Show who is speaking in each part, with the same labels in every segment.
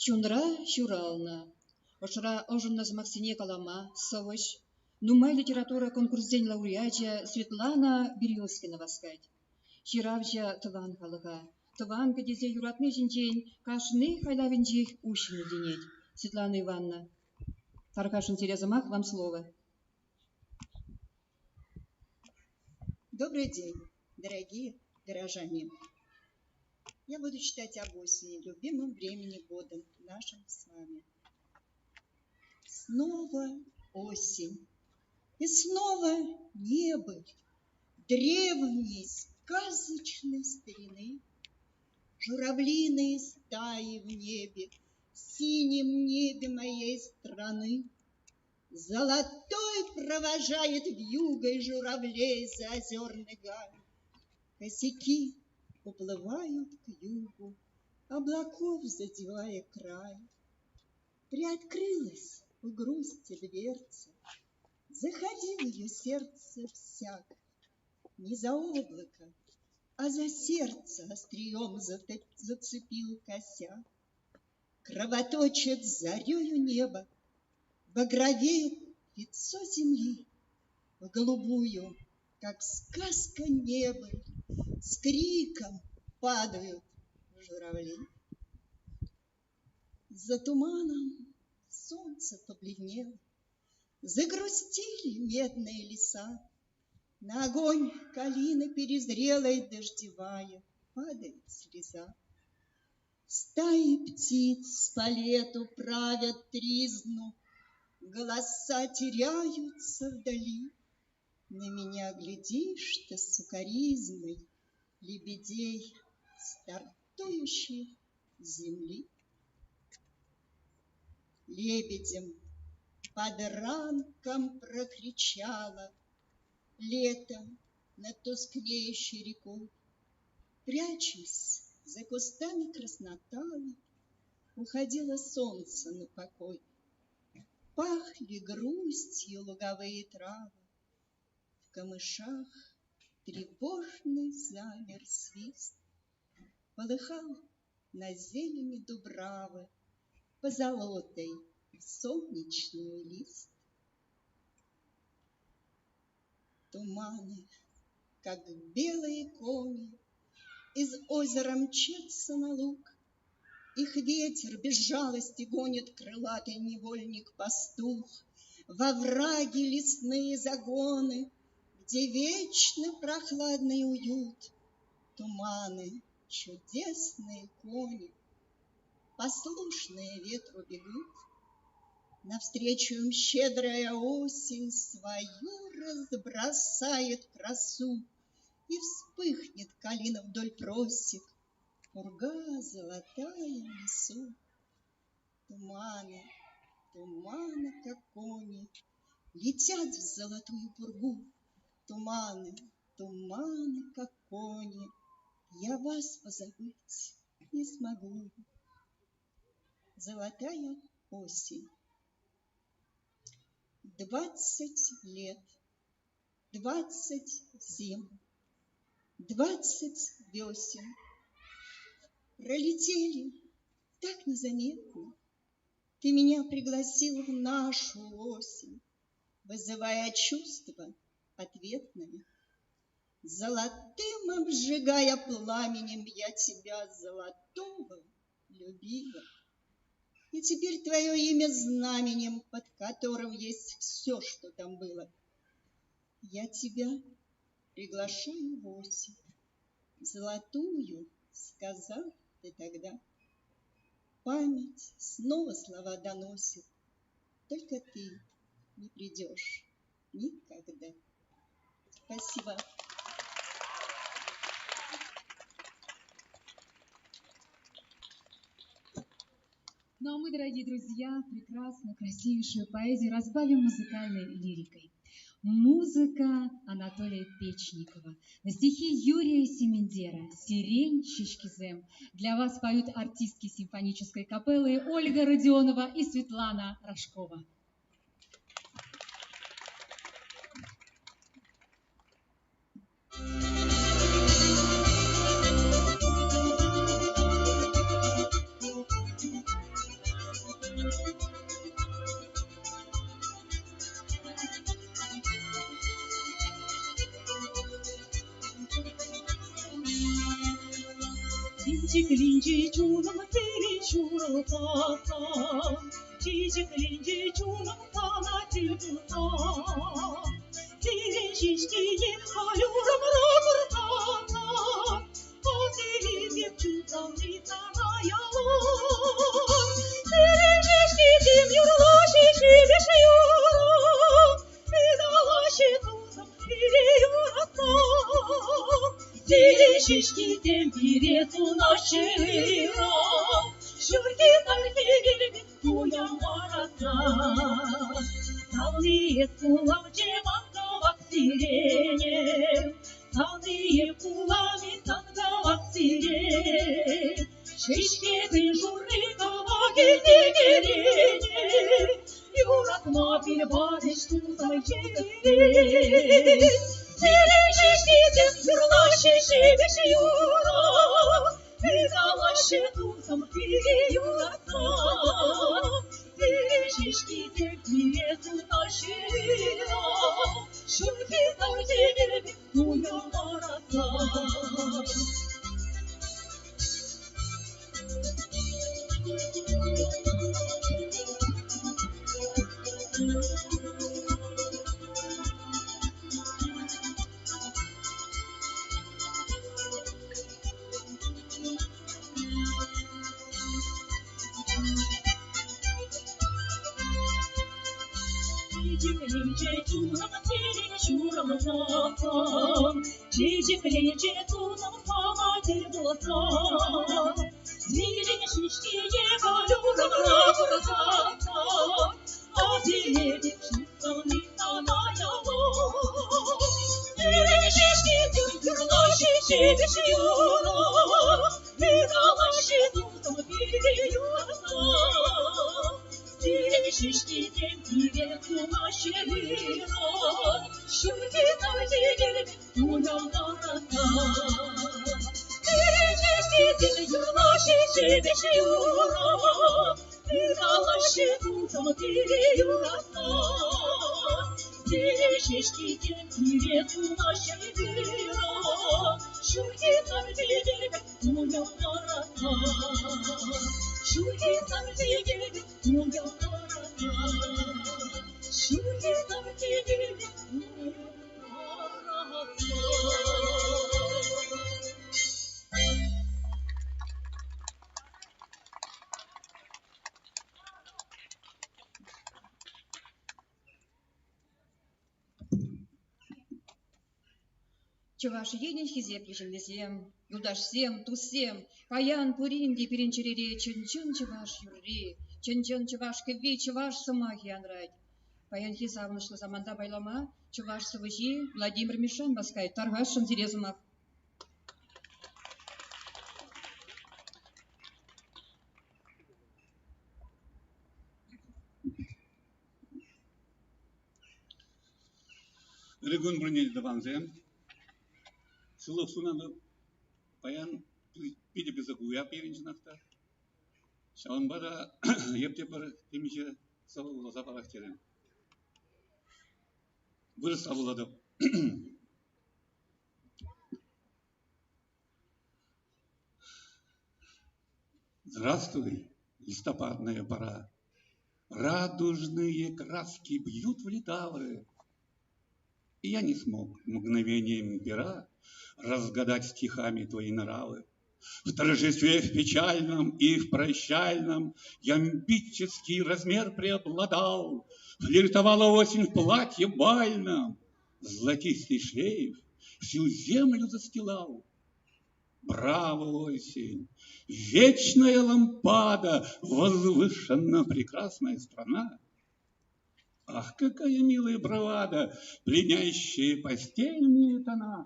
Speaker 1: Чунра Чурална. Ошра ожинна Максине Калама, Савыш. Нумай литература конкурсден лауреатя Светлана Березкина васкать. Чиравжа тыван халыга. Тыван кадезе юратны жинчен, кашны хайлавинчех ущину денеть. Светлана Ивановна. Таркашин Терезамах, вам слово.
Speaker 2: Добрый день, дорогие горожане. Я буду читать об осени, любимом времени года нашим с вами. Снова осень, и снова небо древней сказочной старины. Журавлиные стаи в небе, в синем небе моей страны. Золотой провожает вьюгой журавлей за озерный гай. Косяки уплывают к югу, облаков задевая край. Приоткрылась в грусти дверца, заходил ее сердце всяк. Не за облако, а за сердце острием зацепил косяк. Кровоточит зарею небо, багровеет лицо земли, в голубую, как сказка неба, с криком падают журавли. За туманом солнце побледнело, загрустили медные леса. На огонь калины перезрелой дождевая падает слеза. Стаи птиц по лету правят тризну, голоса теряются вдали. На меня глядишь ты сукоризной, лебедей, стартующих с земли. Лебедем под ранком прокричала лето над тускнеющей рекой. Прячась за кустами краснотала, уходило солнце на покой. Пахли грустью луговые травы, в камышах тревожный замер свист. Полыхал на зелени дубравы позолотой солнечный лист. Туманы, как белые кони, из озера мчатся на луг. Их ветер без жалости гонит крылатый невольник-пастух. Во враги лесные загоны, где вечно прохладный уют. Туманы, чудесные кони, послушные ветру бегут. Навстречу им щедрая осень свою разбросает красу, и вспыхнет калина вдоль просек, пурга золотая в лесу. Туманы, туманы, как кони, летят в золотую пургу. Туманы, туманы, как кони, я вас позабыть не смогу. Золотая осень. 20 лет, 20 зим, 20 весен пролетели так незаметно. Ты меня пригласил в нашу осень, вызывая чувства ответные. Золотым обжигая пламенем, я тебя золотого любила. И теперь твое имя знаменем, под которым есть все, что там было. Я тебя приглашаю в осень, золотую, сказал ты тогда. Память снова слова доносит, только ты не придешь никогда. Спасибо.
Speaker 3: Ну а мы, дорогие друзья, прекрасную, красивейшую поэзию разбавим музыкальной лирикой. Музыка Анатолия Печникова. На стихи Юрия Семендера «Сирень Щичкизем». Для вас поют артистки симфонической капеллы Ольга Родионова и Светлана Рожкова.
Speaker 4: Линчик, чулам, ты чулам, та-та. Чичик, линчик, чулам, та-на, ти-ту-та. Тирин шишкиин халюрам рагыр-та-та. А тирин чулам, ни-та-на, ялам. Тирин шишкиин юрла, шиши-беш юра. Видала шитузам, ири юрата. Тирин шишкиин пирецу нашира. Шурки тарки гилбит куям барата. Талные кулами танговак сирене, талные кулами танговак сирене. Шишкеtin журикова гильдегерене, юратма bir barış tuzay çevirin. Senin şişkidin yurla şişi beşi yura, vidalaşı tuzam biri yurata. Senin şişkidin biretin aşira, şurki tarcelerin kuyum arata. Çiçek lince tunam fama dilbosa. Zilin şişkiye kaluram ragırata. Azile dikşitam nitana yalan. Zilin şişkiye yurla şişi düşüyora. Vidalaşı tutam biri yurata. Zilin şişkiye biretuna şerira. Şurki tarcelerin kuyam arata. Zilin şişkiye yurla şişi düşüyora. Vidalaşı tutam biri yurata. Zilin şişkiye biretuna şerira. Şurki tarcelerin kuyam arata. Şurki tarcelerin kuyam arata. Şurki tarcelerin kuyam arata.
Speaker 1: Чуваш еден хизеплешін десем, юлдашсем, туссем, паян пуринди перенчерере чын-чын чуваш юрри, чын-чын чуваш кевви чуваш сымахи анрать. Паян хизавнышлы заманда байлама, чуваш сывыжи Владимир Мишан баскай, таргашын зирезумах.
Speaker 5: Регун бронили даванзем. Сылық сунаны паян пиде безі куя перенчінақта. Шауын бара епте бір темеше савыл запалақ терем. Бір савыладып. Здравствуй, листопадная пора. Радужные краски бьют в литавры. И я не смог мгновением пера разгадать стихами твои нравы. В торжестве в печальном и в прощальном ямбический размер преобладал. Флиртовала осень в платье бальном, золотистый шлейф всю землю застилал. Браво, осень, вечная лампада, возвышенно прекрасная страна. Ах, какая милая бравада, пленящие постельные тона.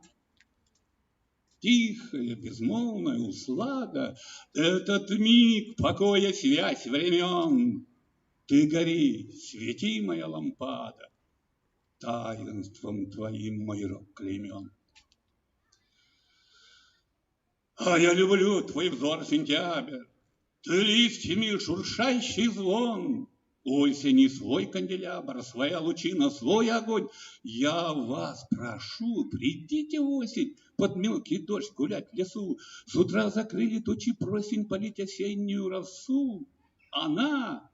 Speaker 5: Тихая, безмолвная услада, этот миг покоя, связь времен. Ты гори, свети, моя лампада, таинством твоим мой рог клеймен. А я люблю твой взор, сентябрь, ты листьями шуршащий звон. Осени свой канделябр, своя лучина, свой огонь. Я вас прошу, придите в осень, под мелкий дождь гулять в лесу. С утра закрыли тучи просень полить осеннюю росу. Она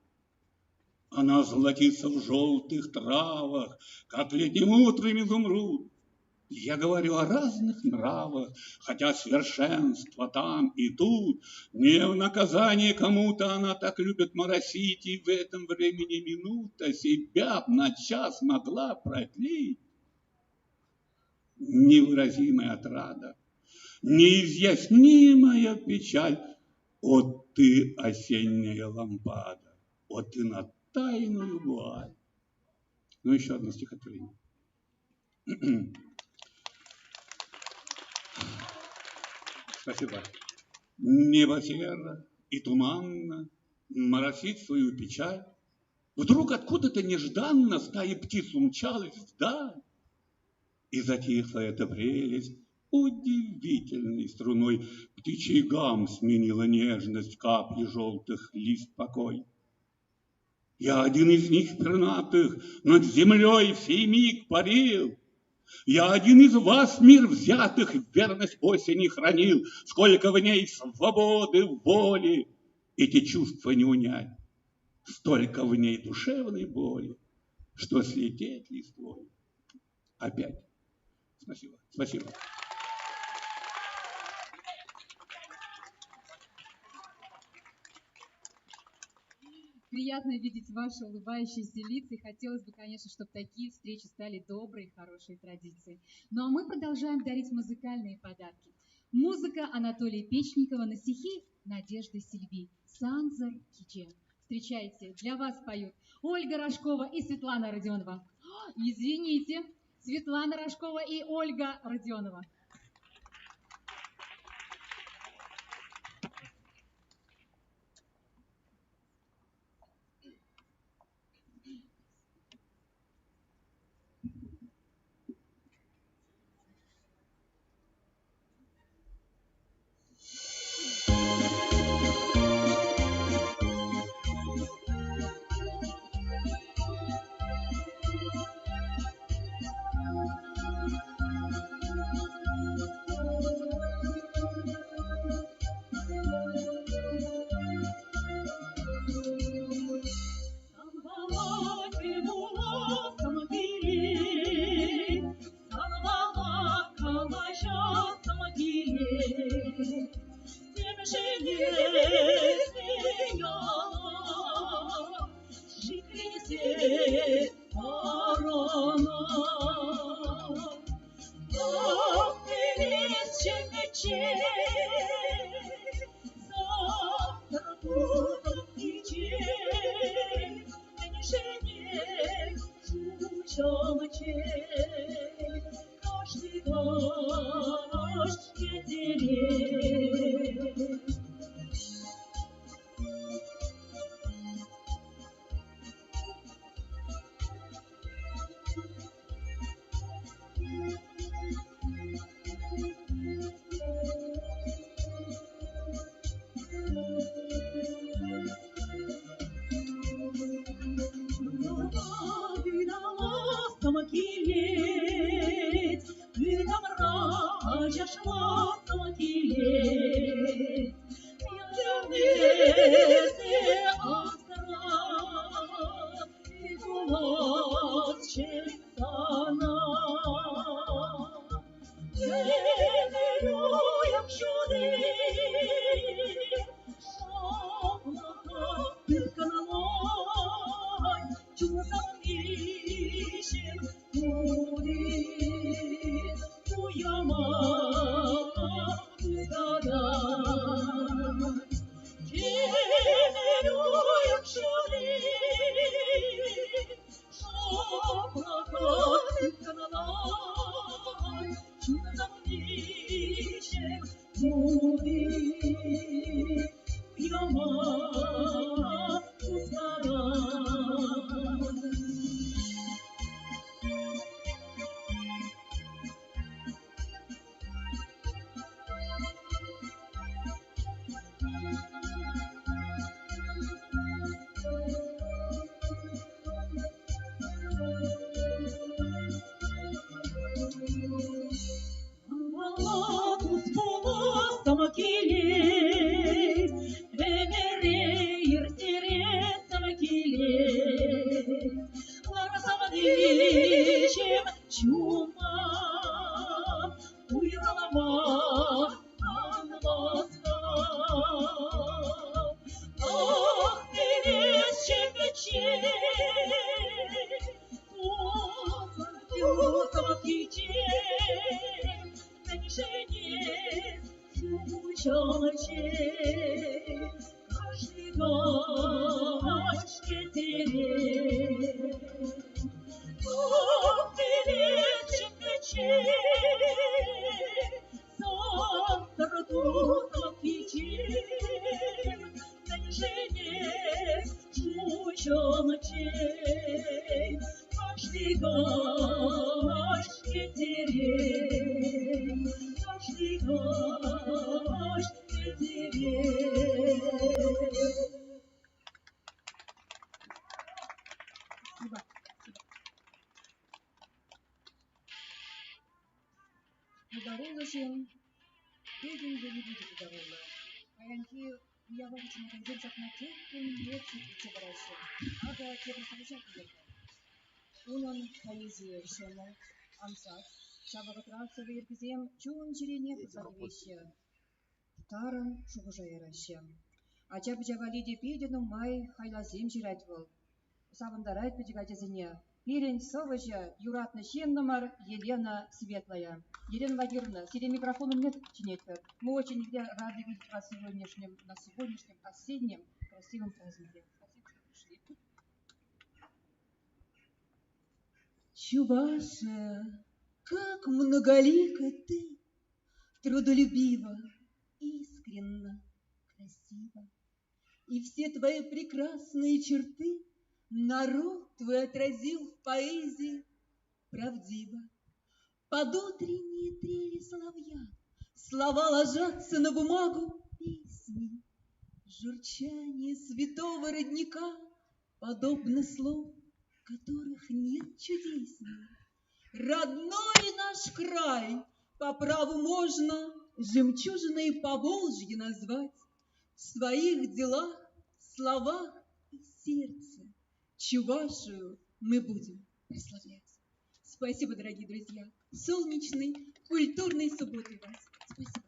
Speaker 5: золотится в желтых травах, как летним утром изумруд. Я говорю о разных нравах, хотя совершенство там и тут. Не в наказание кому-то она так любит моросить, и в этом времени минута себя б на час могла продлить. Невыразимая отрада, неизъяснимая печаль. О ты, осенняя лампада, о ты на тайную вуаль. Ну, еще одно стихотворение. Спасибо. Небо серо и туманно моросит свою печаль. Вдруг откуда-то нежданно стая птиц умчалась вдаль. И затихла эта прелесть удивительной струной. Птичий гам сменила нежность капли желтых лист покой. Я один из них пернатых над землей в сей миг парил. Я один из вас, мир взятых, верность осени хранил. Сколько в ней свободы, воли, эти чувства не унять. Столько в ней душевной боли, что слететь листвой опять. Спасибо, спасибо.
Speaker 3: Приятно видеть ваши улыбающиеся лица, и хотелось бы, конечно, чтобы такие встречи стали доброй, хорошей традицией. Ну а мы продолжаем дарить музыкальные подарки. Музыка Анатолия Печникова на стихи Надежды Сильви. Санзар Киче. Встречайте, для вас поют Ольга Рожкова и Светлана Родионова. Извините, Светлана Рожкова и Ольга Родионова.
Speaker 4: gaç getirir. Oh bilecek завтра тут отвечим, жене чучоночей, каждый гаш гетерей, каждый гаш гетерей.
Speaker 1: Здорово всем. Беден я не буду здорово. Аянки я вам очень концерт на тех, кто не лечит и тебращу. Ага, тебе слышать ехать. Унон поэзия всема, ансат. Чабагатравца выркизем, чун черене позадвище. Таран шугужайраща. А чаб джавалиде педену май хайлазим жирать вол. Савандарать педигатезине. Пирень совыжа, юратный щен номер Елена Светлая. Елена Владимировна, себе микрофоном нет чинить. Мы очень рады видеть вас на сегодняшнем осеннем красивом празднике. Спасибо, что пришли.
Speaker 6: Чуваша, как многолика ты, трудолюбива, искренна, красива. И все твои прекрасные черты народ твой отразил в поэзии правдиво. Под утренние трели соловья слова ложатся на бумагу песни. Журчание святого родника подобно слов, которых нет чудесней. Родной наш край по праву можно жемчужиной Поволжья назвать. В своих делах, словах и сердце Чувашию мы будем прославлять. Спасибо, дорогие друзья. Солнечной, культурной субботы вас. Спасибо.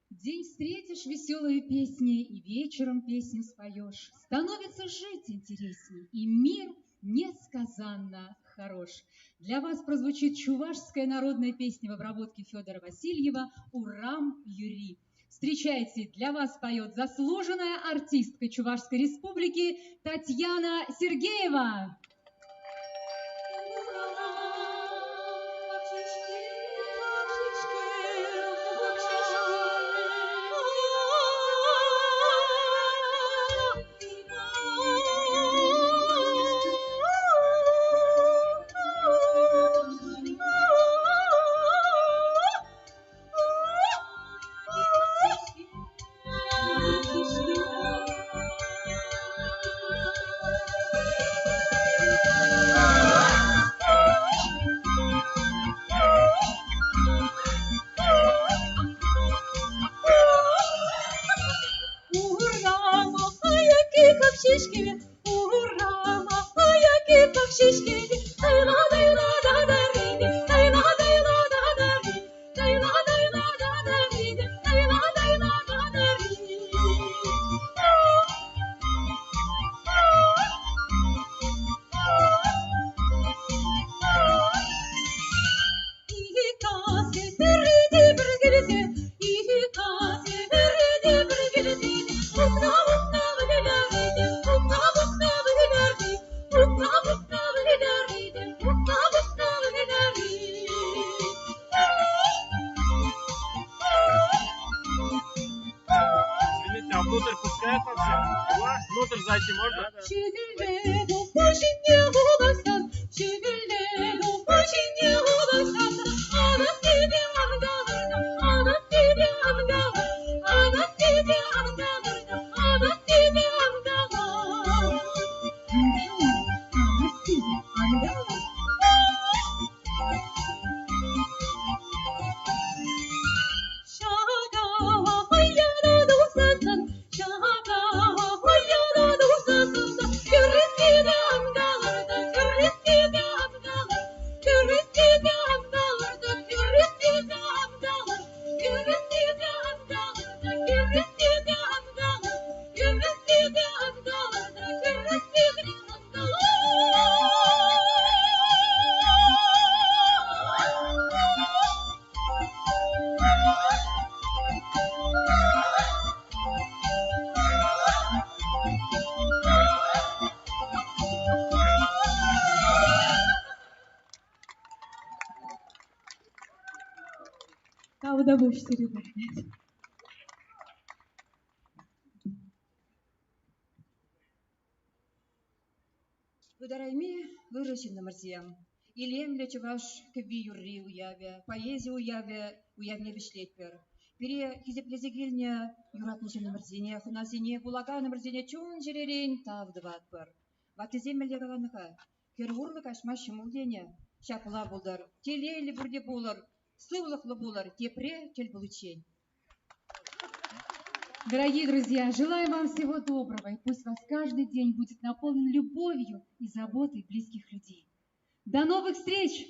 Speaker 3: День встретишь веселые песни, и вечером песню споешь. Становится жить интересней, и мир несказанно хорош. Для вас прозвучит чувашская народная песня в обработке Федора Васильева «Урам Юри». Встречайте, для вас поет заслуженная артистка Чувашской Республики Татьяна Сергеева.
Speaker 7: Внутрь пускают вообще? Внутрь зайти можно?
Speaker 3: Продовольствие, ребят.
Speaker 1: Выдарайми выращена марзиям. Илемле чуваш кеби юрри уяве, поэзия уявне вишлетпер. Пере хизеплезегильня юратнычыны марзине, хуназине, булаганы марзине чун жерерень тавдыватпыр. Ватыземеле галаныха, керурлы кашма шымылдене, шапыла булдар, телели бурде булар, сывлыхлы булар, тепре тел булычень.
Speaker 3: Дорогие друзья, желаю вам всего доброго, и пусть вас каждый день будет наполнен любовью и заботой близких людей. До новых встреч!